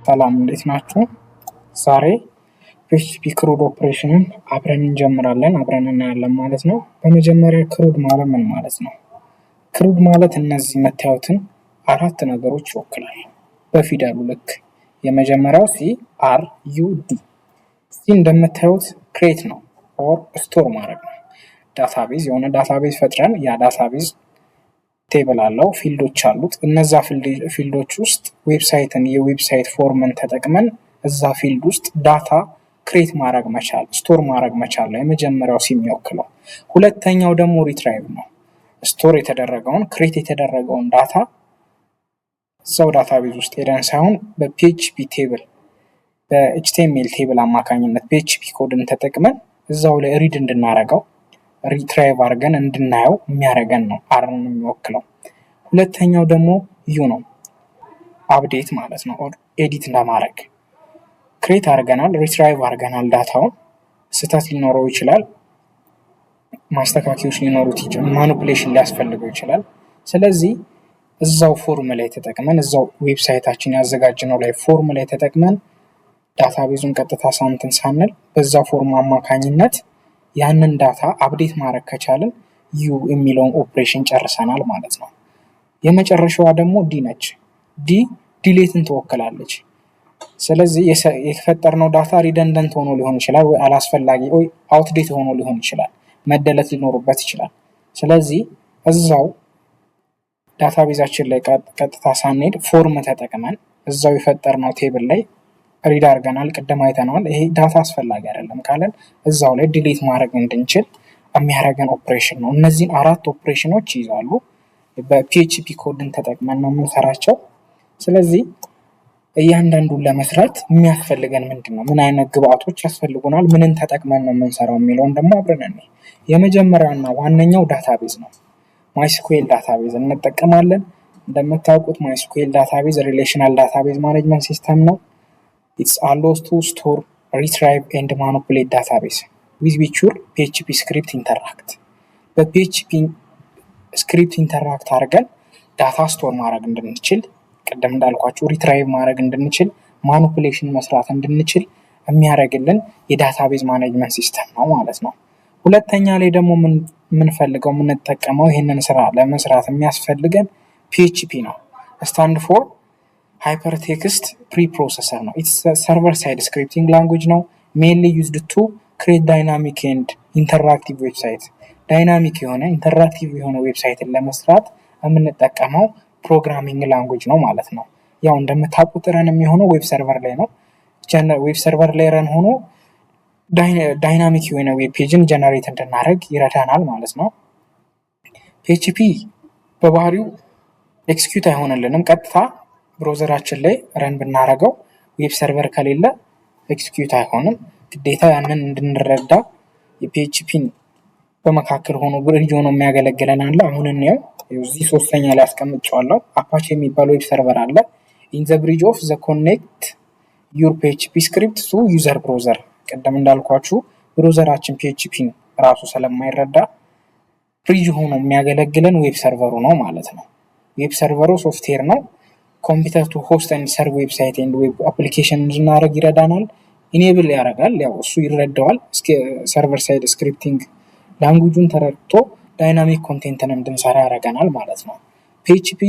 ሰላም እንዴት ናችሁ? ዛሬ PHP ክሩድ ኦፕሬሽንን አብረን እንጀምራለን፣ አብረን እናያለን ማለት ነው። በመጀመሪያ ክሩድ ማለት ምን ማለት ነው? ክሩድ ማለት እነዚህ የምታዩትን አራት ነገሮች ይወክላል በፊደሉ ልክ። የመጀመሪያው CRUD። እንደምታዩት ክሬት ነው ኦር ስቶር ማድረግ ነው። ዳታቤዝ የሆነ ዳታቤዝ ፈጥረን ያ ዳታቤዝ ቴብል አለው፣ ፊልዶች አሉት። እነዛ ፊልዶች ውስጥ ዌብሳይትን የዌብሳይት ፎርምን ተጠቅመን እዛ ፊልድ ውስጥ ዳታ ክሬት ማድረግ መቻል፣ ስቶር ማድረግ መቻል ነው የመጀመሪያው የሚወክለው። ሁለተኛው ደግሞ ሪትራይቭ ነው። ስቶር የተደረገውን ክሬት የተደረገውን ዳታ እዛው ዳታቤዝ ውስጥ ሄደን ሳይሆን በፒኤችፒ ቴብል በኤችቲኤምኤል ቴብል አማካኝነት ፒኤችፒ ኮድን ተጠቅመን እዛው ላይ ሪድ እንድናረገው ሪትራይቭ አድርገን እንድናየው የሚያደርገን ነው አርን የሚወክለው። ሁለተኛው ደግሞ ዩ ነው፣ አፕዴት ማለት ነው። ኤዲት ለማድረግ ክሬት አድርገናል፣ ሪትራይቭ አድርገናል። ዳታውን ስህተት ሊኖረው ይችላል፣ ማስተካከያዎች ሊኖሩት ይችላል፣ ማኒፑሌሽን ሊያስፈልገው ይችላል። ስለዚህ እዛው ፎርም ላይ ተጠቅመን እዛው ዌብሳይታችን ያዘጋጅነው ላይ ፎርም ላይ ተጠቅመን ዳታቤዙን ቀጥታ ሳንትን ሳንል በዛ ፎርም አማካኝነት ያንን ዳታ አፕዴት ማድረግ ከቻልን ዩ የሚለውን ኦፕሬሽን ጨርሰናል ማለት ነው። የመጨረሻዋ ደግሞ ዲ ነች። ዲሌትን ትወክላለች። ስለዚህ የፈጠርነው ዳታ ሪደንደንት ሆኖ ሊሆን ይችላል፣ ወይ አላስፈላጊ ወይ አውትዴት ሆኖ ሊሆን ይችላል፣ መደለት ሊኖርበት ይችላል። ስለዚህ እዛው ዳታቤዛችን ላይ ቀጥታ ሳንሄድ ፎርም ተጠቅመን እዛው የፈጠርነው ቴብል ላይ ሪድ አድርገናል፣ ቅድም አይተነዋል። ይሄ ዳታ አስፈላጊ አይደለም ካለን እዛው ላይ ዲሊት ማድረግ እንድንችል የሚያደርገን ኦፕሬሽን ነው። እነዚህን አራት ኦፕሬሽኖች ይይዛሉ። በፒኤችፒ ኮድን ተጠቅመን ነው የምንሰራቸው። ስለዚህ እያንዳንዱን ለመስራት የሚያስፈልገን ምንድን ነው፣ ምን አይነት ግብአቶች ያስፈልጉናል፣ ምንን ተጠቅመን ነው የምንሰራው የሚለውን ደግሞ አብረን የመጀመሪያውና ዋነኛው ዳታቤዝ ነው። ማይስኩዌል ዳታቤዝ እንጠቀማለን። እንደምታውቁት ማይስኩዌል ዳታቤዝ ሪሌሽናል ዳታቤዝ ማኔጅመንት ሲስተም ነው። It allows to store, retrieve and manipulate database with which your PHP script interact. በፒኤችፒ ስክሪፕት ኢንተራክት አድርገን ዳታ ስቶር ማድረግ እንድንችል፣ ቀደም እንዳልኳችሁ ሪትራይቭ ማድረግ እንድንችል፣ ማኒፑሌሽን መስራት እንድንችል የሚያደርግልን የዳታቤዝ ማኔጅመንት ሲስተም ነው ማለት ነው። ሁለተኛ ላይ ደግሞ የምንፈልገው የምንጠቀመው ይህንን ስራ ለመስራት የሚያስፈልገን ፒኤችፒ ነው። ስታንድ ፎር ሃይፐርቴክስት ፕሪፕሮሰሰር ነው። ኢትስ ሰርቨር ሳይድ ስክሪፕቲንግ ላንጉጅ ነው። ሜንሊ ዩዝድ ቱ ክሬት ዳይናሚክ ኤንድ ኢንተራክቲቭ ዌብሳይት። ዳይናሚክ የሆነ ኢንተራክቲቭ የሆነ ዌብሳይትን ለመስራት የምንጠቀመው ፕሮግራሚንግ ላንጉጅ ነው ማለት ነው። ያው እንደምታውቁት ረን የሚሆነው ዌብ ሰርቨር ላይ ነው። ዌብ ሰርቨር ላይ ረን ሆኖ ዳይናሚክ የሆነ ዌብ ፔጅን ጀነሬት እንድናደርግ ይረዳናል ማለት ነው። ፒኤችፒ በባህሪው ኤክስኪዩት አይሆንልንም ቀጥታ ብሮዘራችን ላይ ረን ብናረገው ዌብ ሰርቨር ከሌለ ኤክስኪዩት አይሆንም። ግዴታ ያንን እንድንረዳ የፒኤችፒን በመካከል ሆኖ ብሪጅ ሆኖ የሚያገለግለን አለ። አሁን እንየው። እዚህ ሶስተኛ ላይ አስቀምጨዋለሁ። አፓቼ የሚባል ዌብ ሰርቨር አለ። ኢን ዘ ብሪጅ ኦፍ ዘ ኮኔክት ዩር ፒኤችፒ ስክሪፕት ቱ ዩዘር ብሮዘር። ቀደም እንዳልኳችሁ ብሮዘራችን ፒኤችፒን ራሱ ስለማይረዳ ብሪጅ ሆኖ የሚያገለግለን ዌብ ሰርቨሩ ነው ማለት ነው። ዌብ ሰርቨሩ ሶፍትዌር ነው። ኮምፒውተር ቱ ሆስት ኤንድ ሰርቭ ዌብሳይት ኤንድ ዌብ አፕሊኬሽን እንድናደርግ ይረዳናል። ኢኔብል ያደርጋል። ያው እሱ ይረዳዋል። ሰርቨር ሳይድ ስክሪፕቲንግ ላንጉጁን ተረድቶ ዳይናሚክ ኮንቴንትን እንድንሰራ ያደርገናል ማለት ነው። ፒኤችፒ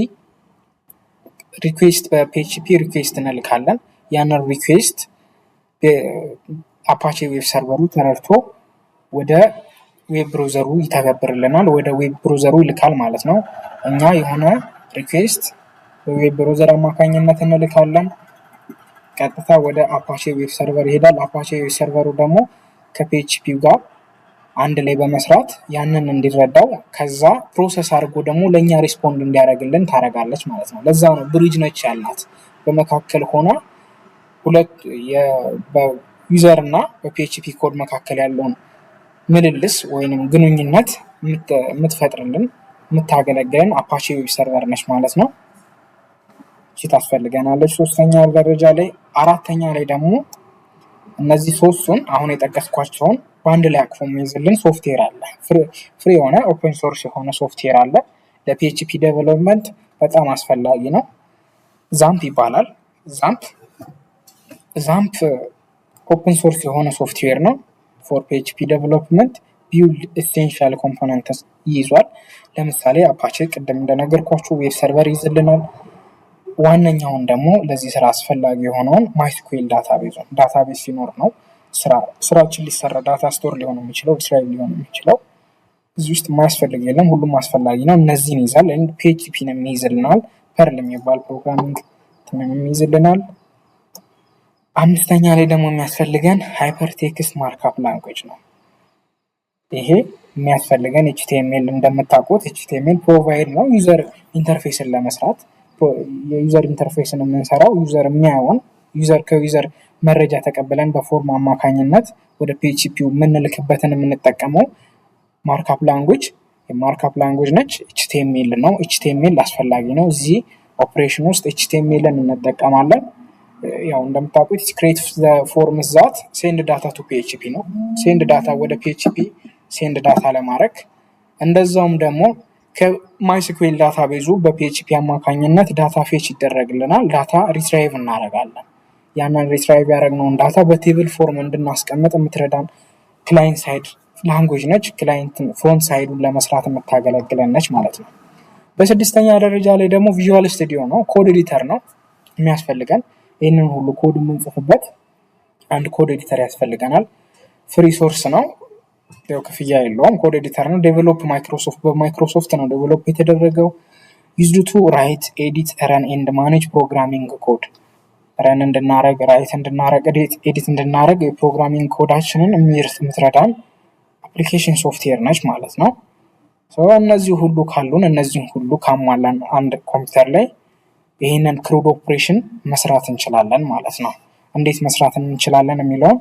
ሪኩዌስት በፒኤችፒ ሪኩዌስት እንልካለን። ያንን ሪኩዌስት አፓቼ ዌብ ሰርቨሩ ተረድቶ ወደ ዌብ ብሮዘሩ ይተገብርልናል፣ ወደ ዌብ ብሮዘሩ ይልካል ማለት ነው። እኛ የሆነ ሪኩዌስት በዌብ ብሮዘር አማካኝነት እንልካለን። ቀጥታ ወደ አፓቼ ዌብ ሰርቨር ይሄዳል። አፓቼ ዌብ ሰርቨሩ ደግሞ ከፒኤችፒ ጋር አንድ ላይ በመስራት ያንን እንዲረዳው ከዛ ፕሮሰስ አድርጎ ደግሞ ለእኛ ሪስፖንድ እንዲያደርግልን ታደርጋለች ማለት ነው። ለዛ ነው ብሪጅ ነች ያልናት። በመካከል ሆና ሁለት በዩዘር እና በፒኤችፒ ኮድ መካከል ያለውን ምልልስ ወይንም ግንኙነት የምትፈጥርልን የምታገለግለን አፓቼ ዌብ ሰርቨር ነች ማለት ነው። ታስፈልገናለች ሶስተኛ ደረጃ ላይ። አራተኛ ላይ ደግሞ እነዚህ ሶስቱን አሁን የጠቀስኳቸውን በአንድ ላይ አቅፎ የሚይዝልን ሶፍትዌር አለ። ፍሪ የሆነ ኦፕን ሶርስ የሆነ ሶፍትዌር አለ። ለፒኤችፒ ዴቨሎፕመንት በጣም አስፈላጊ ነው። ዛምፕ ይባላል። ዛምፕ ዛምፕ ኦፕን ሶርስ የሆነ ሶፍትዌር ነው። ፎር PHP ዴቨሎፕመንት ቢውልድ ኤሴንሻል ኮምፖነንትስ ይይዟል። ለምሳሌ አፓቼ ቅድም እንደነገርኳችሁ ዌብ ሰርቨር ይዝልናል። ዋነኛውን ደግሞ ለዚህ ስራ አስፈላጊ የሆነውን ማይስኩዌል ዳታቤዝ ሲኖር ነው ስራችን ሊሰራ ዳታ ስቶር ሊሆን የሚችለው ዲስክራይብ ሊሆን የሚችለው። እዚህ ውስጥ የማያስፈልግ የለም፣ ሁሉም አስፈላጊ ነው። እነዚህን ይዛል። PHPንም ይይዝልናል። ፐርል የሚባል ፕሮግራሚንግ ይይዝልናል። አምስተኛ ላይ ደግሞ የሚያስፈልገን ሃይፐርቴክስት ማርክአፕ ላንጉዌጅ ነው። ይሄ የሚያስፈልገን HTML እንደምታውቁት HTML ፕሮቫይድ ነው ዩዘር ኢንተርፌስን ለመስራት። የዩዘር ኢንተርፌስን የምንሰራው ዩዘር የሚያየውን ከዩዘር መረጃ ተቀብለን በፎርም አማካኝነት ወደ PHP የምንልክበትን የምንጠቀመው ማርክአፕ ላንጉዌጅ የማርክአፕ ላንጉዌጅ ነች። HTML ነው። HTML አስፈላጊ ነው። እዚህ ኦፕሬሽን ውስጥ HTMLን እንጠቀማለን። ያው እንደምታውቁት ክሬት ፎርም ዛት ሴንድ ዳታ ቱ PHP ነው። ሴንድ ዳታ ወደ PHP ሴንድ ዳታ ለማድረግ እንደዛውም ደግሞ ከማይስኩዌል ዳታቤዙ በPHP አማካኝነት ዳታ ፌች ይደረግልናል። ዳታ ሪትራይቭ እናደርጋለን። ያንን ሪትራይቭ ያደረግነውን ዳታ በቴብል ፎርም እንድናስቀምጥ የምትረዳን ክላይንት ሳይድ ላንጉዌጅ ነች። ክላይንት ፍሮንት ሳይዱን ለመስራት የምታገለግለን ነች ማለት ነው። በስድስተኛ ደረጃ ላይ ደግሞ ቪዥዋል ስቱዲዮ ነው። ኮድ ኤዲተር ነው የሚያስፈልገን። ይህንን ሁሉ ኮድ የምንጽፍበት አንድ ኮድ ኤዲተር ያስፈልገናል። ፍሪ ሶርስ ነው፣ ያው ክፍያ የለውም። ኮድ ኤዲተር ነው። ዴቨሎፕ በማይክሮሶፍት ነው ዴቨሎፕ የተደረገው። ዩዝድ ቱ ራይት ኤዲት ረን ኤንድ ማኔጅ ፕሮግራሚንግ ኮድ ረን እንድናረግ ራይት እንድናረግ ኤዲት እንድናረግ የፕሮግራሚንግ ኮዳችንን የምትረዳን አፕሊኬሽን ሶፍትዌር ነች ማለት ነው። እነዚህ ሁሉ ካሉን እነዚህን ሁሉ ካሟላን አንድ ኮምፒውተር ላይ ይህንን ክሩድ ኦፕሬሽን መስራት እንችላለን ማለት ነው። እንዴት መስራት እንችላለን የሚለውን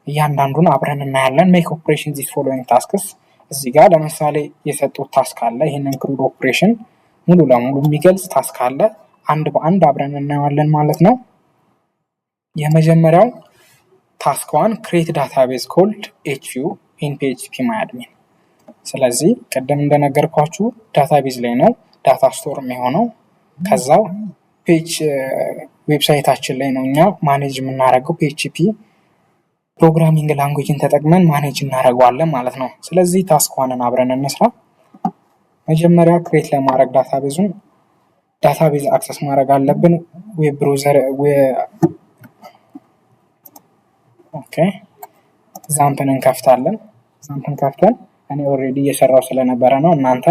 እያንዳንዱን አብረን እናያለን። ሜክ ኦፕሬሽን ዚስ ፎሎዊንግ ታስክስ። እዚህ ጋር ለምሳሌ የሰጡት ታስክ አለ። ይህንን ክሩድ ኦፕሬሽን ሙሉ ለሙሉ የሚገልጽ ታስክ አለ። አንድ በአንድ አብረን እናየዋለን ማለት ነው። የመጀመሪያው ታስክ ዋን ክሬት ዳታቤዝ ኮልድ HU ኢን PHP ማይአድሚን። ስለዚህ ቅድም እንደነገርኳችሁ ዳታቤዝ ላይ ነው ዳታ ስቶር የሚሆነው። ከዛው ፔጅ ዌብሳይታችን ላይ ነው እኛ ማኔጅ የምናደርገው። PHP ፕሮግራሚንግ ላንጉዌጅን ተጠቅመን ማኔጅ እናደርገዋለን ማለት ነው። ስለዚህ ታስክ ዋንን አብረን እንስራ። መጀመሪያ ክሬት ለማድረግ ዳታቤዝ አክሰስ ማድረግ አለብን። ዌብ ብራውዘር ዛምፕን እንከፍታለን። ዛምፕን ከፍተን እኔ ኦልሬዲ እየሰራው ስለነበረ ነው። እናንተ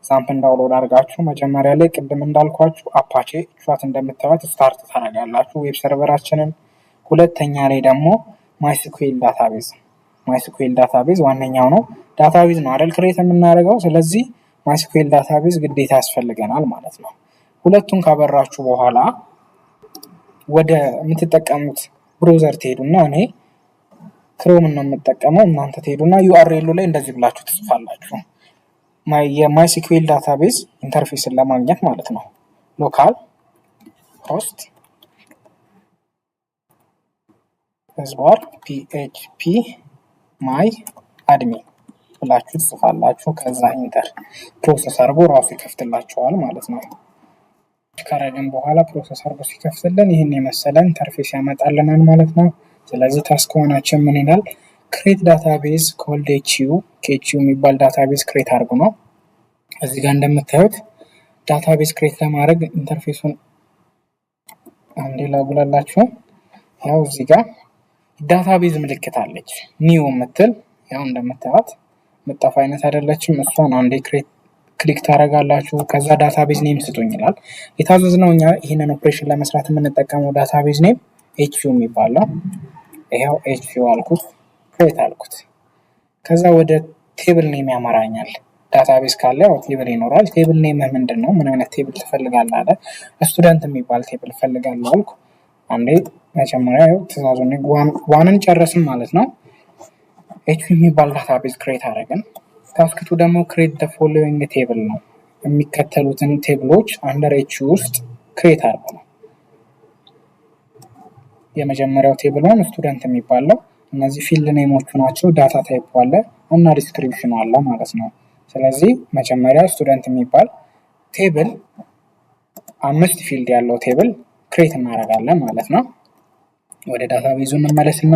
ዛምፕን ዳውንሎድ አድርጋችሁ መጀመሪያ ላይ ቅድም እንዳልኳችሁ አፓቼ ቻት እንደምታዩት ስታርት ታደርጋላችሁ ዌብ ሰርቨራችንን። ሁለተኛ ላይ ደግሞ ማይስኩዌል ዳታቤዝ ዋነኛው ነው። ዳታቤዝ ነው አይደል ክሬት የምናደርገው። ስለዚህ ማይስኩዌል ዳታቤዝ ግዴታ ያስፈልገናል ማለት ነው። ሁለቱን ካበራችሁ በኋላ ወደ የምትጠቀሙት ብራውዘር ትሄዱና እኔ ክሮምን ነው የምጠቀመው። እናንተ ትሄዱና URL ላይ እንደዚህ ብላችሁ ትጽፋላችሁ የማይስኩዌል ዳታቤዝ ኢንተርፌስን ለማግኘት ማለት ነው። ሎካል ሆስት PHP ማይ አድሚን ብላችሁ ትጽፋላችሁ። ከዛ ኢንተር ፕሮሰስ አድርጎ ራሱ ይከፍትላችኋል ማለት ነው። ካረግን በኋላ ፕሮሰስ አድርጎ ሲከፍትልን ይህን የመሰለ ኢንተርፌስ ያመጣልናል ማለት ነው። ስለዚህ ታስክ ዋናችን ምን ይላል? ክሬት ዳታቤዝ ኮልድ HU የሚባል ዳታቤዝ ክሬት አድርጉ ነው። እዚህ ጋር እንደምታዩት ዳታቤዝ ክሬት ለማድረግ ኢንተርፌሱን አንዴ ላጉላላችሁ። ያው እዚህ ጋር ዳታቤዝ ምልክት አለች ኒው የምትል ያው እንደምታዩት መጣፍ አይነት አይደለችም። እሷን አንዴ ክሊክ ታደርጋላችሁ። ከዛ ዳታቤዝ ኔም ስጡኝ ይላል። የታዘዝነው እኛ ይህንን ኦፕሬሽን ለመስራት የምንጠቀመው ዳታቤዝ ኔም HU የሚባለው ይሄው HU አልኩት፣ ክሬት አልኩት። ከዛ ወደ ቴብል ኔም ያመራኛል። ዳታቤዝ ካለ ያው ቴብል ይኖራል። ቴብል ኔም ምንድነው? ምን አይነት ቴብል ትፈልጋለህ አለ። ስቱደንት የሚባል ቴብል ፈልጋለሁ አልኩ። አንዴ መጀመሪያ ያው ትእዛዙን ዋንን ጨረስን ማለት ነው። HU የሚባል ዳታቤዝ ክሬት አደረግን። ታስክቱ ደግሞ ክሬት the following ቴብል ነው። የሚከተሉትን ቴብሎች አንደር HU ውስጥ ክሬት አድርጉ ነው። የመጀመሪያው ቴብል ዋን ስቱደንት የሚባለው እነዚህ ፊልድ ኔሞቹ ናቸው። ዳታ ታይፕ አለ እና ዲስክሪፕሽን አለ ማለት ነው። ስለዚህ መጀመሪያ ስቱደንት የሚባል ቴብል 5 ፊልድ ያለው ቴብል ክሬት እናደርጋለን ማለት ነው። ወደ ዳታቤዙ እንመለስና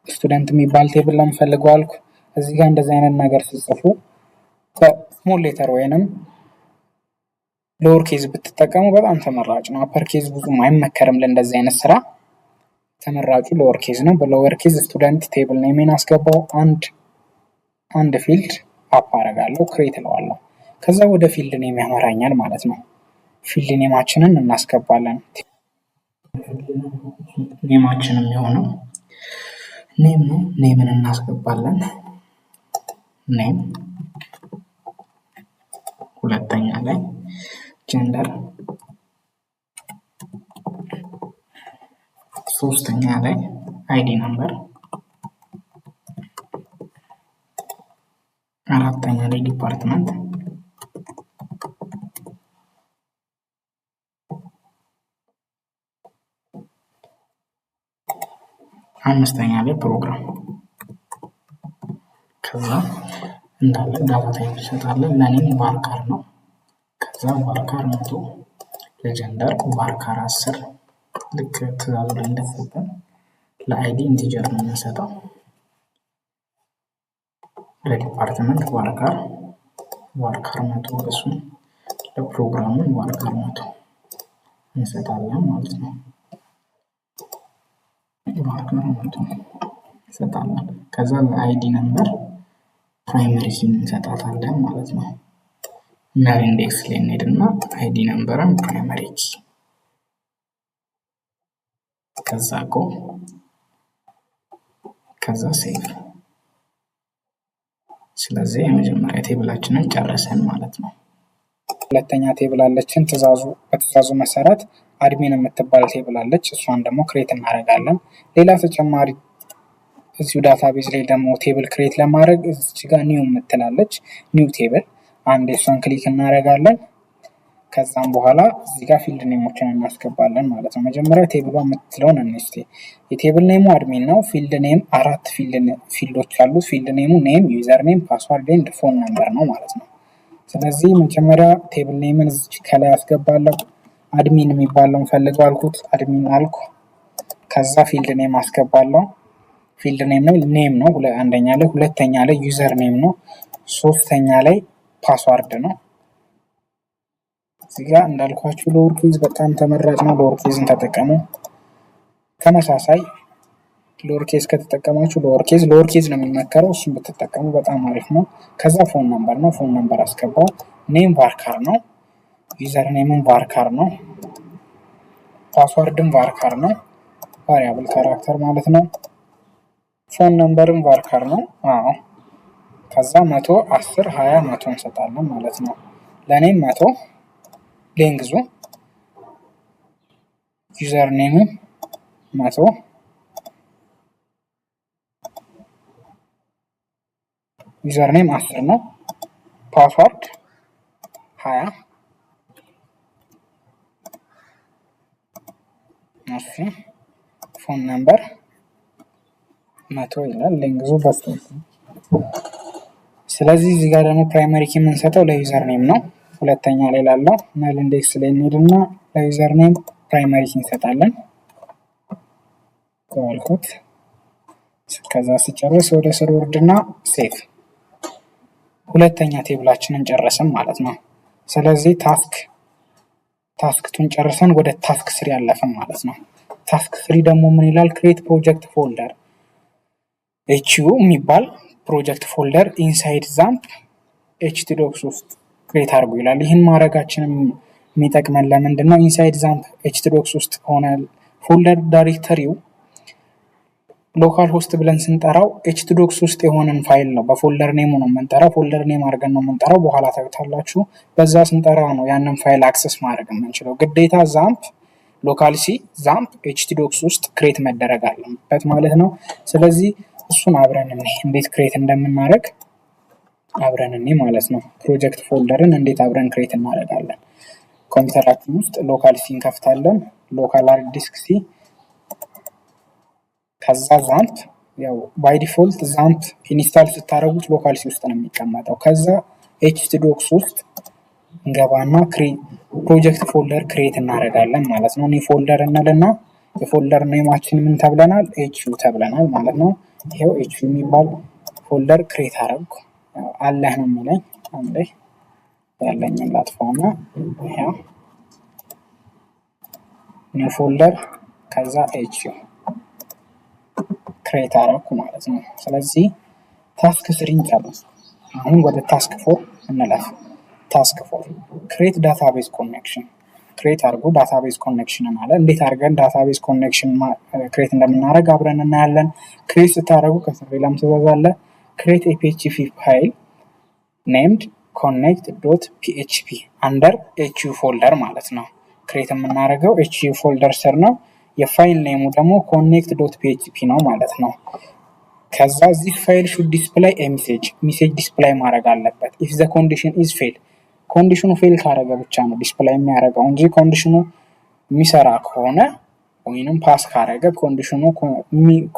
ስቱደንት የሚባል ቴብል ነው የምፈልገው አልኩ። እዚህ ጋር እንደዚህ አይነት ነገር ሲጽፉ በስሞል ሌተር ወይንም ሎወር ኬዝ ብትጠቀሙ በጣም ተመራጭ ነው። አፐር ኬዝ ብዙም አይመከርም ለእንደዚህ አይነት ስራ። ተመራጩ ሎወር ኬዝ ነው። በሎወር ኬዝ ስቱደንት ቴብል ኔሜን አስገባው። አንድ ፊልድ አፕ አደርጋለሁ፣ ክሬት እለዋለሁ። ከዛ ወደ ፊልድ ኔም ያመራኛል ማለት ነው። ፊልድ ኔማችንን እናስገባለን። ኔማችን የሚሆነው ኔም ነው። ኔምን እናስገባለን። ኔም ሁለተኛ ላይ ጀንደር፣ ሶስተኛ ላይ አይዲ ነምበር፣ አራተኛ ላይ ዲፓርትመንት፣ አምስተኛ ላይ ፕሮግራም። ከዛ እንዳለ ዳታ ታይፕ እንሰጣለን። ለኔም ዋርካር ነው። ከዛ ዋርካር 100፣ ለጀንደር ዋርካር 10 ልክ ትእዛዙ ላይ እንደተሰጠን። ለአይዲ ኢንቲጀር ነው የምንሰጠው። ለዲፓርትመንት ዋርካር 100 እሱ፣ ለፕሮግራሙ ዋርካር 100 እንሰጣለን ማለት ነው። ዋርካር 100 እንሰጣለን። ከዛ ለአይዲ ነምበር ፕራይመሪ ኪ እንሰጣታለን ማለት ነው። ነል ኢንዴክስ ላይ እንሄድና አይዲ ነምበርን ፕራይመሪ ኪ፣ ከዛ ጎ፣ ከዛ ሴቭ። ስለዚህ የመጀመሪያ ቴብላችንን ጨረሰን ማለት ነው። ሁለተኛ ቴብል አለችን። በትእዛዙ መሰረት አድሚን የምትባል ቴብል አለች። እሷን ደግሞ ክሬት እናደርጋለን። ሌላ ተጨማሪ እዚሁ ዳታቤዝ ላይ ደግሞ ቴብል ክሬት ለማድረግ እዚህ ጋር ኒው የምትላለች ኒው ቴብል፣ አንድ እሷን ክሊክ እናደርጋለን። ከዛም በኋላ እዚህ ጋር ፊልድ ኔሞችን እናስገባለን ማለት ነው። መጀመሪያ ቴብሏ የምትለውን እንስቲ። የቴብል ኔሙ አድሚን ነው። ፊልድ ኔም 4 ፊልዶች አሉት። ፊልድ ኔሙ ኔም፣ ዩዘር ኔም፣ ፓስዋርድ ኤንድ ፎን ነምበር ነው ማለት ነው። ስለዚህ መጀመሪያ ቴብል ኔምን እዚህ ከላይ አስገባለሁ። አድሚን የሚባለውን ፈልገው አልኩት፣ አድሚን አልኩ። ከዛ ፊልድ ኔም አስገባለሁ። ፊልድ ኔም ነው አንደኛ ላይ፣ ሁለተኛ ላይ ዩዘር ኔም ነው፣ ሶስተኛ ላይ ፓስዋርድ ነው። እዚህ ጋር እንዳልኳችሁ ሎወር ኬዝ በጣም ተመራጭ ነው። ሎወር ኬዝን ተጠቀሙ። ተመሳሳይ ሎወር ኬዝ ከተጠቀማችሁ ሎወር ኬዝ ነው የሚመከረው፣ እሱን ብትጠቀሙ በጣም አሪፍ ነው። ከዛ ፎን ነምበር ነው። ፎን ነምበር አስገባው። ኔም ቫርካር ነው። ዩዘር ኔምን ቫርካር ነው። ፓስዋርድም ቫርካር ነው፣ ቫሪያብል ካራክተር ማለት ነው። ፎን ነምበርም ቫርካር ነው። ከዛ 100፣ 10፣ 20፣ 100 እንሰጣለን ማለት ነው። ለኔም 100፣ ሌንግዙ ዩዘር ኔም 100፣ ዩዘር ኔም 10 ነው። ፓስዋርድ 20። እሺ ፎን ነምበር 100 ይላል። ሌንግዙ በስቶ። ስለዚህ እዚህ ጋር ደግሞ ፕራይመሪ ኪ የምንሰጠው ለዩዘር ኔም ነው። ሁለተኛ ላይ ላለው ነል ኢንዴክስ ላይ እንሄድና ለዩዘር ኔም ፕራይመሪ ኪ እንሰጣለን። ከዋልኩት ከዛ ሲጨርስ ወደ ስር ወርድና ሴቭ። ሁለተኛ ቴብላችንን ጨረስን ማለት ነው። ስለዚህ ታስክቱን ጨርሰን ወደ ታስክ 3 ያለፈን ማለት ነው። ታስክ 3 ደግሞ ምን ይላል? ክሬት ፕሮጀክት ፎልደር ኤችዩ የሚባል ፕሮጀክት ፎልደር ኢንሳይድ ዛምፕ ኤችቲዶክስ ውስጥ ክሬት አድርጉ ይላል። ይህን ማድረጋችንም የሚጠቅመን ለምንድን ነው? ኢንሳይድ ዛምፕ ኤችቲዶክስ ውስጥ ሆነ ፎልደር ዳይሬክተሪው ሎካል ሆስት ብለን ስንጠራው ኤችቲዶክስ ውስጥ የሆነን ፋይል ነው። በፎልደር ኔሙ ነው የምንጠራው። ፎልደር ኔም አድርገን ነው የምንጠራው። በኋላ ታዩታላችሁ። በዛ ስንጠራ ነው ያንን ፋይል አክሰስ ማድረግ የምንችለው። ግዴታ ዛምፕ ሎካል ዛምፕ ኤችቲዶክስ ውስጥ ክሬት መደረግ አለበት ማለት ነው። ስለዚህ እሱን አብረን እንዴት ክሬት እንደምናደርግ አብረን ማለት ነው። ፕሮጀክት ፎልደርን እንዴት አብረን ክሬት እናደርጋለን? ኮምፒውተራችን ውስጥ ሎካል ሲ እንከፍታለን። ሎካል ሃርድ ዲስክ ሲ፣ ከዛ ዛምፕ፣ ያው ባይ ዲፎልት ዛምፕ ኢንስታል ስታደርጉት ሎካል ሲ ውስጥ ነው የሚቀመጠው። ከዛ ኤችቲዶክስ ውስጥ እንገባና ፕሮጀክት ፎልደር ክሬት እናደርጋለን ማለት ነው። ኒው ፎልደር እንልና የፎልደር ኔማችን ምን ተብለናል? ኤችዩ ተብለናል ማለት ነው። ይሄው ኤችዩ የሚባል ፎልደር ክሬት አረግኩ። አለህ ነው የሚለኝ። አንዴ ያለኝን ላጥፋውና ይሄው ኒው ፎልደር ከዛ ኤችዩ ክሬት አረግኩ ማለት ነው። ስለዚህ ታስክ 3 ጨረስኩ። አሁን ወደ ታስክ 4 እንለፍ። ታስክ 4 ክሬት ዳታቤዝ ኮኔክሽን ክሬት አድርጎ ዳታቤዝ ኮኔክሽን አለ። እንዴት አድርገን ዳታቤዝ ኮኔክሽን ክሬት እንደምናደርግ አብረን እናያለን። ክሬት ስታደርጉ ከስር ሌላም ትእዛዝ አለ። ክሬት ኤ ፒኤችፒ ፋይል ኔምድ ኮኔክት ዶት ፒኤችፒ አንደር ኤችዩ ፎልደር ማለት ነው። ክሬት የምናደርገው ኤችዩ ፎልደር ስር ነው። የፋይል ኔሙ ደግሞ ኮኔክት ዶት ፒኤችፒ ነው ማለት ነው። ከዛ ዚስ ፋይል ሹድ ዲስፕላይ ኤ ሜሴጅ ዲስፕላይ ማድረግ አለበት። ኢፍ ዘ ኮንዲሽን ኢዝ ፌል ኮንዲሽኑ ፌል ካረገ ብቻ ነው ዲስፕላይ የሚያደርገው እንጂ ኮንዲሽኑ የሚሰራ ከሆነ ወይንም ፓስ ካረገ ኮንዲሽኑ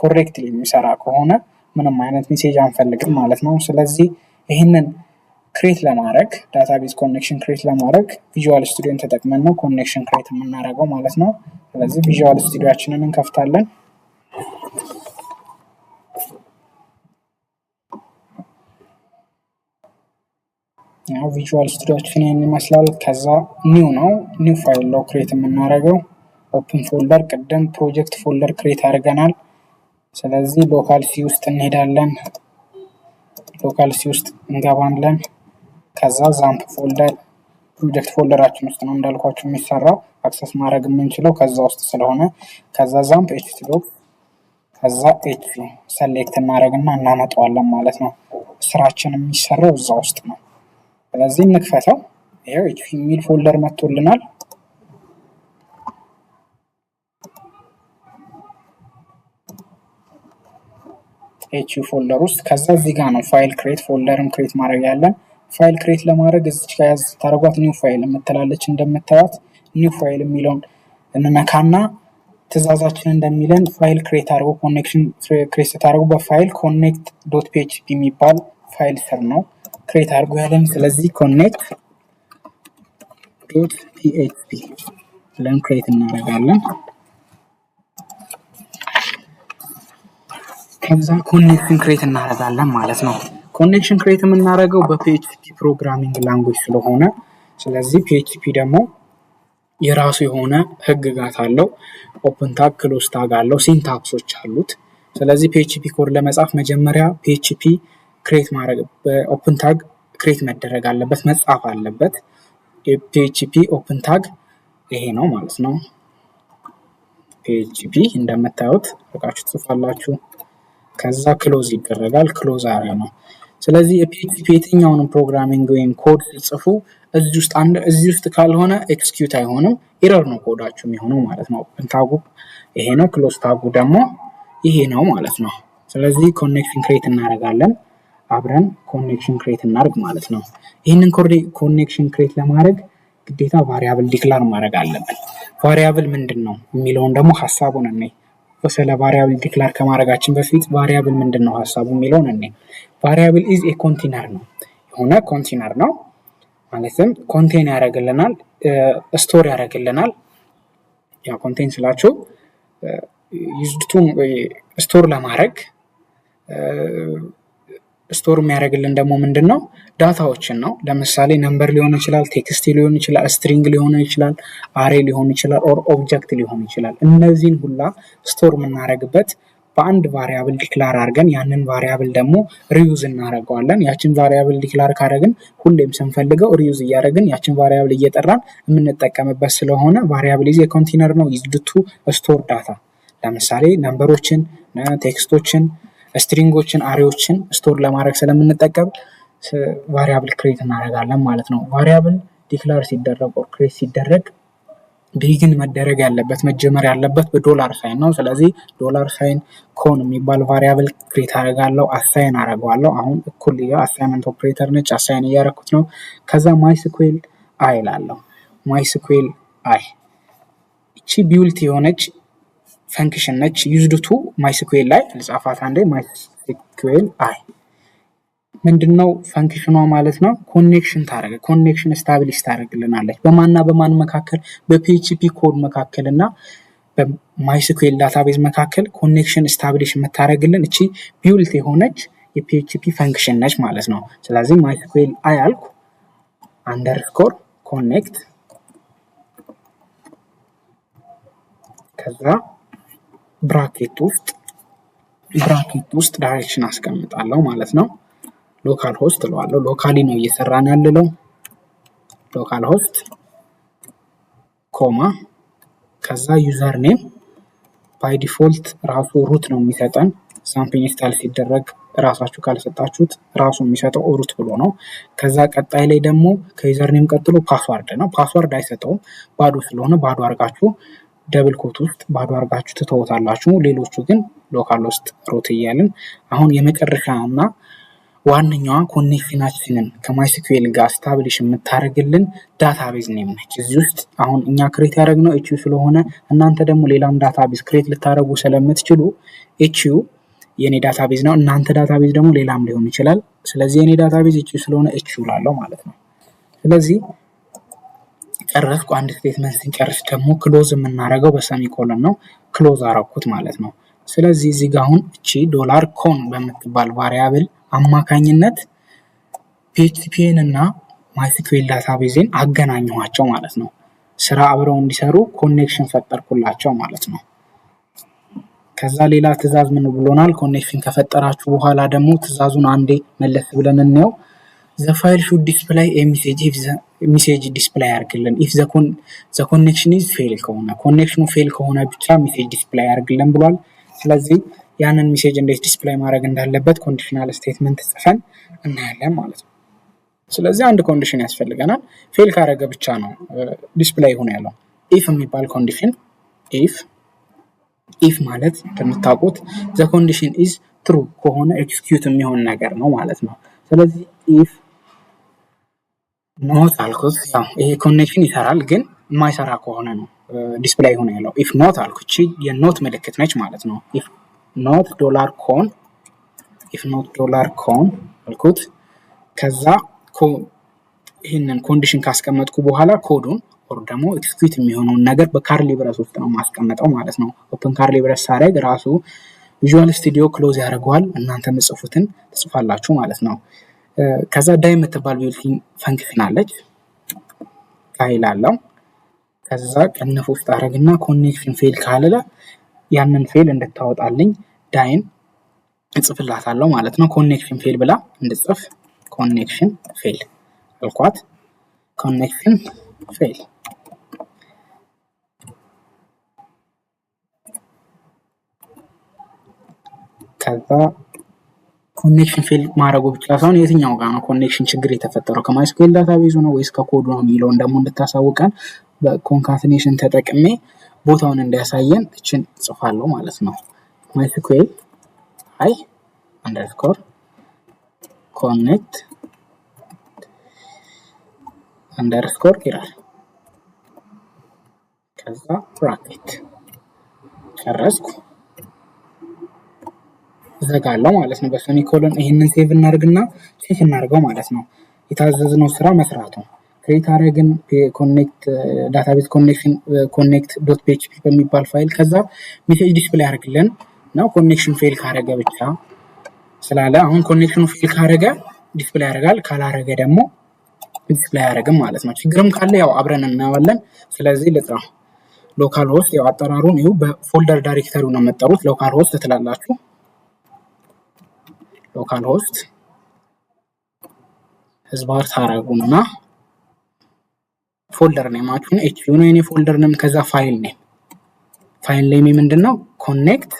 ኮሬክትሊ የሚሰራ ከሆነ ምንም አይነት ሜሴጅ አንፈልግም ማለት ነው። ስለዚህ ይህንን ክሬት ለማድረግ ዳታቤዝ ኮኔክሽን ክሬት ለማድረግ ቪዥዋል ስቱዲዮን ተጠቅመን ነው ኮኔክሽን ክሬት የምናደርገው ማለት ነው። ስለዚህ ቪዥዋል ስቱዲዮአችንን እንከፍታለን። ያው ቪዥዋል ስቱዲዮአችን ይሄን ይመስላል። ከዛ ኒው ነው ኒው ፋይል ነው ክሬት የምናደርገው። ኦፕን ፎልደር ቅድም ፕሮጀክት ፎልደር ክሬት አድርገናል። ስለዚህ ሎካል ሲ ውስጥ እንሄዳለን። ሎካል ሲ ውስጥ እንገባለን። ከዛ ዛምፕ ፎልደር ፕሮጀክት ፎልደራችን ውስጥ ነው እንዳልኳችሁ የሚሰራው። አክሰስ ማድረግ የምንችለው ከዛ ውስጥ ስለሆነ ከዛ ዛምፕ ኤችቲዶክ ከዛ ኤችቪ ሰሌክት እናደርግና እናመጣዋለን ማለት ነው። ስራችን የሚሰራው እዛ ውስጥ ነው። ስለዚህ እንክፈተው። ይሄው ኤችቪ የሚል ፎልደር መጥቶልናል። ኤችቪ ፎልደር ውስጥ ከዛ እዚህ ጋር ነው ፋይል ክሬት ፎልደርም ክሬት ማድረግ ያለን። ፋይል ክሬት ለማድረግ እዚች ጋር ያዝ ታደርጓት ኒው ፋይል የምትላለች እንደምታዩት ኒው ፋይል የሚለውን እንነካና ትእዛዛችን እንደሚለን ፋይል ክሬት አድርጎ ኮኔክሽን ክሬት ስታደርጉ በፋይል ኮኔክት ዶት ፒኤችፒ የሚባል ፋይል ስር ነው ክሬት አድርጎ ያለን። ስለዚህ ኮኔክት ዶት ፒኤችፒ ብለን ክሬት እናደርጋለን። ከዛ ኮኔክሽን ክሬት እናደርጋለን ማለት ነው። ኮኔክሽን ክሬት የምናደርገው በፒኤችፒ ፕሮግራሚንግ ላንጉጅ ስለሆነ ስለዚህ ፒኤችፒ ደግሞ የራሱ የሆነ ህግጋት አለው። ኦፕን ታግ፣ ክሎዝ ታግ አለው፣ ሲንታክሶች አሉት። ስለዚህ ፒኤችፒ ኮድ ለመጻፍ መጀመሪያ ፒኤችፒ ክሬት ማድረግ በኦፕን ታግ ክሬት መደረግ አለበት፣ መጻፍ አለበት። ፒኤችፒ ኦፕን ታግ ይሄ ነው ማለት ነው። ፒኤችፒ እንደምታዩት አርጋችሁ ትጽፋላችሁ። ከዛ ክሎዝ ይደረጋል። ክሎዝ አሪያ ነው። ስለዚህ የፒኤችፒ የትኛውንም ፕሮግራሚንግ ወይም ኮድ ጽፉ እዚህ ውስጥ ካልሆነ ኤክስኪዩት አይሆንም። ኤረር ነው ኮዳችሁ የሚሆነው ማለት ነው። ኦፕን ታጉ ይሄ ነው፣ ክሎዝ ታጉ ደግሞ ይሄ ነው ማለት ነው። ስለዚህ ኮኔክሽን ክሬት እናደርጋለን። አብረን ኮኔክሽን ክሬት እናደርግ ማለት ነው። ይህንን ኮኔክሽን ክሬት ለማድረግ ግዴታ ቫሪያብል ዲክላር ማድረግ አለብን። ቫሪያብል ምንድን ነው የሚለውን ደግሞ ሀሳቡን እኔ ስለ ቫሪያብል ዲክላር ከማድረጋችን በፊት ቫሪያብል ምንድን ነው ሀሳቡ የሚለውን እኔ ቫሪያብል ኢዝ ኤ ኮንቴነር ነው። የሆነ ኮንቴነር ነው ማለትም ኮንቴን ያደርግልናል፣ ስቶር ያደርግልናል። ያ ኮንቴን ስላችሁ ዩዝድ ቱ ስቶር ለማድረግ ስቶር የሚያደርግልን ደግሞ ምንድን ነው ዳታዎችን ነው። ለምሳሌ ነምበር ሊሆን ይችላል፣ ቴክስት ሊሆን ይችላል፣ ስትሪንግ ሊሆን ይችላል፣ አሬ ሊሆን ይችላል፣ ኦር ኦብጀክት ሊሆን ይችላል። እነዚህን ሁላ ስቶር የምናደርግበት በአንድ ቫሪያብል ዲክላር አድርገን ያንን ቫሪያብል ደግሞ ሪዩዝ እናደርገዋለን። ያችን ቫሪያብል ዲክላር ካደረግን ሁሌም ስንፈልገው ሪዩዝ እያደረግን ያችን ቫሪያብል እየጠራን የምንጠቀምበት ስለሆነ ቫሪያብል ኢዝ ኮንቴነር ነው ዩዝድ ቱ ስቶር ዳታ። ለምሳሌ ነምበሮችን፣ ቴክስቶችን፣ ስትሪንጎችን፣ አሬዎችን ስቶር ለማድረግ ስለምንጠቀም ቫሪያብል ክሬት እናደርጋለን ማለት ነው። ቫሪያብል ዲክላር ሲደረግ ኦር ክሬት ሲደረግ ቢግን መደረግ ያለበት መጀመር ያለበት በዶላር ሳይን ነው። ስለዚህ ዶላር ሳይን ኮን የሚባል ቫሪያብል ክሬት አደርጋለሁ፣ አሳይን አደርገዋለሁ። አሁን እኩል አሳይንመንት ኦፕሬተር ነች፣ አሳይን እያደረኩት ነው። ከዛ ማይስኩዌል አይ ላለሁ ማይስኩዌል አይ እቺ ቢውልት የሆነች ፈንክሽን ነች። ዩዝድ ቱ ማይስኩዌል ላይ ልጻፋት አንዴ። ማይስኩዌል አይ ምንድነው ፈንክሽኗ ማለት ነው? ኮኔክሽን ስታብሊሽ ታደርግልናለች በማንና በማን መካከል? በፒኤችፒ ኮድ መካከልና በማይስኩኤል ዳታቤዝ መካከል ኮኔክሽን ስታብሊሽ የምታደርግልን እቺ ቢውልት የሆነች የፒኤችፒ ፈንክሽን ነች ማለት ነው። ስለዚህ ማይስኩኤል አይ አልኩ አንደርስኮር ኮኔክት ከዛ ብራኬት ውስጥ ዳይሬክሽን አስቀምጣለሁ ማለት ነው። ሎካል ሆስት እለዋለሁ። ሎካሊ ነው እየሰራን ያለው። ሎካል ሆስት ኮማ ከዛ ዩዘር ኔም ባይ ዲፎልት ራሱ ሩት ነው የሚሰጠን። ሳምፕል ኢንስታል ሲደረግ ራሳችሁ ካልሰጣችሁት ራሱ የሚሰጠው ሩት ብሎ ነው። ከዛ ቀጣይ ላይ ደግሞ ከዩዘር ኔም ቀጥሎ ፓስዋርድ ነው። ፓስዋርድ አይሰጠውም ባዶ ስለሆነ ባዶ አድርጋችሁ ደብል ኮት ውስጥ ባዶ አድርጋችሁ ትተውታላችሁ። ሌሎቹ ግን ሎካል ውስጥ ሩት እያልን አሁን የመጨረሻ እና ዋነኛዋ ኮኔክሽናችንን ከማይስኩኤል ጋር ስታብሊሽ የምታደርግልን ዳታቤዝ ኔም ነች። እዚህ ውስጥ አሁን እኛ ክሬት ያደረግነው ኤችዩ ስለሆነ እናንተ ደግሞ ሌላም ዳታቤዝ ክሬት ልታደርጉ ስለምትችሉ ኤችዩ የኔ ዳታቤዝ ነው። እናንተ ዳታቤዝ ደግሞ ሌላም ሊሆን ይችላል። ስለዚህ የኔ ዳታቤዝ ኤችዩ ስለሆነ ኤችዩ ላለው ማለት ነው። ስለዚህ ጨረስኩ። አንድ ስቴትመንት ስንጨርስ ደግሞ ክሎዝ የምናደርገው በሰሚኮሎን ነው። ክሎዝ አረኩት ማለት ነው። ስለዚህ እዚህ ጋር አሁን እቺ ዶላር ኮን በምትባል ቫሪያብል አማካኝነት ፒኤችፒን እና ማይስኩኤል ዳታቤዝን አገናኘኋቸው ማለት ነው። ስራ አብረው እንዲሰሩ ኮኔክሽን ፈጠርኩላቸው ማለት ነው። ከዛ ሌላ ትዕዛዝ ምን ብሎናል? ኮኔክሽን ከፈጠራችሁ በኋላ ደግሞ ትዕዛዙን አንዴ መለስ ብለን እንየው። the file should display a message if the message display ያርግልን if the connection is fail ከሆነ ኮኔክሽኑ ፌል ከሆነ ብቻ ሜሴጅ ዲስፕሌይ ያርግልን ብሏል። ስለዚህ ያንን ሜሴጅ እንዴት ዲስፕሌይ ማድረግ እንዳለበት ኮንዲሽናል ስቴትመንት ጽፈን እናያለን ማለት ነው። ስለዚህ አንድ ኮንዲሽን ያስፈልገናል። ፌል ካረገ ብቻ ነው ዲስፕሌይ ሆነ ያለው። ኢፍ የሚባል ኮንዲሽን ኢፍ ማለት እንደምታውቁት the condition is true ከሆነ ኤክስኪዩት የሚሆን ነገር ነው ማለት ነው። ስለዚህ ኢፍ ኖት አልኩት። ያው ይሄ ኮኔክሽን ይሰራል ግን የማይሰራ ከሆነ ነው ዲስፕሌይ ሆነ ያለው። ኢፍ ኖት አልኩት። እቺ የኖት ምልክት ነች ማለት ነው። ኢፍ ኖት ዶላር ኮን አልኩት። ከዛ ይህንን ኮንዲሽን ካስቀመጥኩ በኋላ ኮዱን ኦር ደግሞ ኤክስኪዩት የሚሆነውን ነገር በካርሊ ብረስ ውስጥ ነው ማስቀመጠው ማለት ነው። ኦፕን ካርሊ ብረስ ሳደርግ ራሱ ቪዥዋል ስቱዲዮ ክሎዝ ያደርገዋል። እናንተ የምጽፉትን ትጽፋላችሁ ማለት ነው። ከዛ ዳይ የምትባል ቢልቲን ፈንክሽን አለች። ፋይል አለው። ከዛ ቅንፍ ውስጥ አደረግና ኮኔክሽን ፌል ካለ ያንን ፌል እንድታወጣልኝ ዳይን እጽፍላታለሁ ማለት ነው። ኮኔክሽን ፌል ብላ እንድጽፍ ኮኔክሽን ፌል አልኳት። ኮኔክሽን ፌል ከዛ ኮኔክሽን ፌል ማድረጉ ብቻ ሳይሆን የትኛው ጋር ነው ኮኔክሽን ችግር የተፈጠረው ከማይስኩኤል ዳታቤዙ ነው ወይስ ከኮዱ ነው የሚለውን ደግሞ እንድታሳውቀን በኮንካትኔሽን ተጠቅሜ ቦታውን እንዲያሳየን እችን ጽፋለሁ ማለት ነው። ማይስኩኤል አይ አንደርስኮር ኮኔክት አንደርስኮር ይላል። ከዛ ብራኬት ጨረስኩ ዘጋለው ማለት ነው በሴሚኮሎን። ይሄንን ሴቭ እናድርግና ቼክ እናድርገው ማለት ነው የታዘዝነው ስራ መስራቱ። ክሬት አደረግን ኮኔክት ዳታቤዝ ኮኔክት ዶት ፒኤችፒ በሚባል ፋይል። ከዛ ሜሴጅ ዲስፕሌይ ያደርግልን ነው ኮኔክሽን ፌል ካረገ ብቻ ስላለ አሁን ኮኔክሽኑ ፌል ካረገ ዲስፕሌይ ያደርጋል፣ ካላረገ ደግሞ ዲስፕሌይ አያደርግም ማለት ነው። ችግርም ካለ ያው አብረን እናያለን። ስለዚህ ልጥራ ሎካል ሆስት ያው አጠራሩን ይኸው በፎልደር ዳይሬክተሪው ነው የምትጠሩት። ሎካል ሆስት ትላላችሁ። ሎካል ሆስት ህዝባር ታረጉና ፎልደር ኔማችሁን ኤችፒ ነው የኔ ፎልደር ኔም። ከዛ ፋይል ኔም ምንድነው ኮኔክት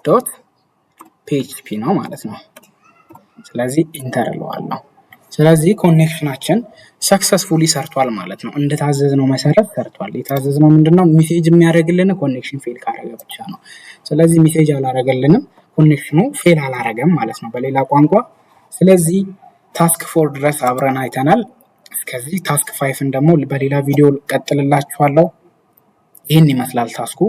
ዶት ፒኤችፒ ነው ማለት ነው። ስለዚህ ኢንተር እለዋለሁ። ስለዚህ ኮኔክሽናችን ሰክሰስፉሊ ሰርቷል ማለት ነው። እንደታዘዝነው መሰረት ሰርቷል። የታዘዝነው ምንድነው ሜሴጅ የሚያደርግልን ኮኔክሽን ፌል ካረገ ብቻ ነው። ስለዚህ ሜሴጅ አላረገልንም፣ ኮኔክሽኑ ፌል አላረገም ማለት ነው በሌላ ቋንቋ። ስለዚህ ታስክ 4 ድረስ አብረን አይተናል። እስከዚህ ታስክ 5ን ደግሞ በሌላ ቪዲዮ ቀጥልላችኋለሁ። ይህን ይመስላል ታስኩ።